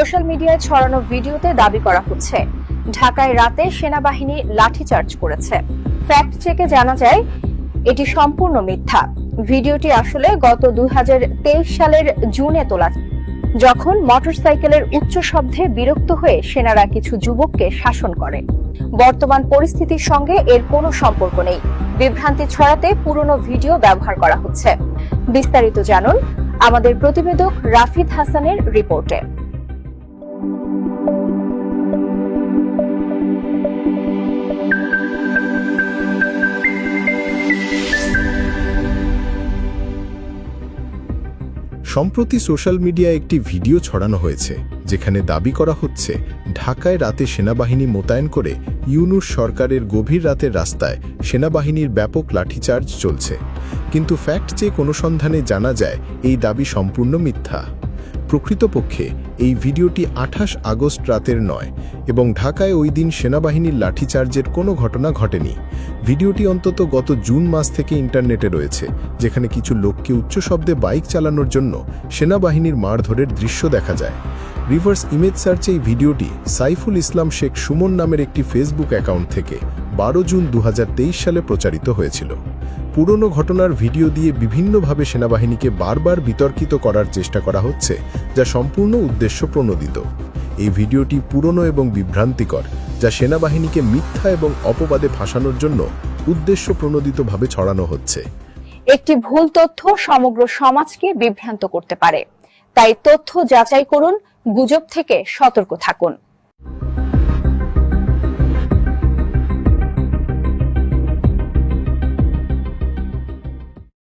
Social মিডিয়ায় ছড়ানো ভিডিওতে দাবি করা হচ্ছে ঢাকায় রাতে সেনাবাহিনী লাঠিচার্জ করেছে। ফ্যাক্ট চেকে জানা যায় এটি সম্পূর্ণ মিথ্যা। ভিডিওটি আসলে গত 2023 সালের জুনে তোলা, যখন মোটরসাইকেলের উচ্চ শব্দে বিরক্ত হয়ে সেনারা কিছু যুবককে শাসন করে। বর্তমান পরিস্থিতির সঙ্গে এর কোনো সম্পর্ক নেই। বিভ্রান্তি ছড়াতে পুরনো ভিডিও ব্যবহার করা হচ্ছে। বিস্তারিত জানুন আমাদের প্রতিবেদক রাফিদ হাসানের রিপোর্টে। সম্প্রতি সোশ্যাল মিডিয়ায় একটি ভিডিও ছড়ানো হয়েছে যেখানে দাবি করা হচ্ছে ঢাকায় রাতে সেনাবাহিনী মোতায়েন করে ইউনূস সরকারের গভীর রাতের রাস্তায় সেনাবাহিনীর ব্যাপক লাঠিচার্জ চলছে। কিন্তু ফ্যাক্ট চেক অনুসন্ধানে জানা যায় এই দাবি সম্পূর্ণ মিথ্যা। প্রকৃতপক্ষে এই ভিডিওটি 28 আগস্ট রাতের নয় এবং ঢাকায় ওই দিন সেনাবাহিনীর লাঠিচার্জের কোনো ঘটনা ঘটেনি। ভিডিওটি অন্তত গত জুন মাস থেকে ইন্টারনেটে রয়েছে, যেখানে কিছু লোককে উচ্চ শব্দে বাইক চালানোর জন্য সেনাবাহিনীর মারধরের দৃশ্য দেখা যায়। রিভার্স ইমেজ সার্চে এই ভিডিওটি সাইফুল ইসলাম শেখ সুমন নামের একটি ফেসবুক অ্যাকাউন্ট থেকে 12 জুন 2023 সালে প্রচারিত হয়েছিল। পুরনো ঘটনার ভিডিও দিয়ে বিভিন্নভাবে সেনাবাহিনীকে বারবার বিতর্কিত করার চেষ্টা করা হচ্ছে, যা সম্পূর্ণ উদ্দেশ্য প্রণোদিত। এই ভিডিওটি পুরনো এবং বিভ্রান্তিকর, যা সেনাবাহিনীকে মিথ্যা এবং অপবাদে ফাঁসানোর জন্য উদ্দেশ্য প্রণোদিতভাবে ছড়ানো হচ্ছে। একটি ভুল তথ্য সমগ্র সমাজকে বিভ্রান্ত করতে পারে, তাই তথ্য যাচাই করুন, গুজব থেকে সতর্ক থাকুন।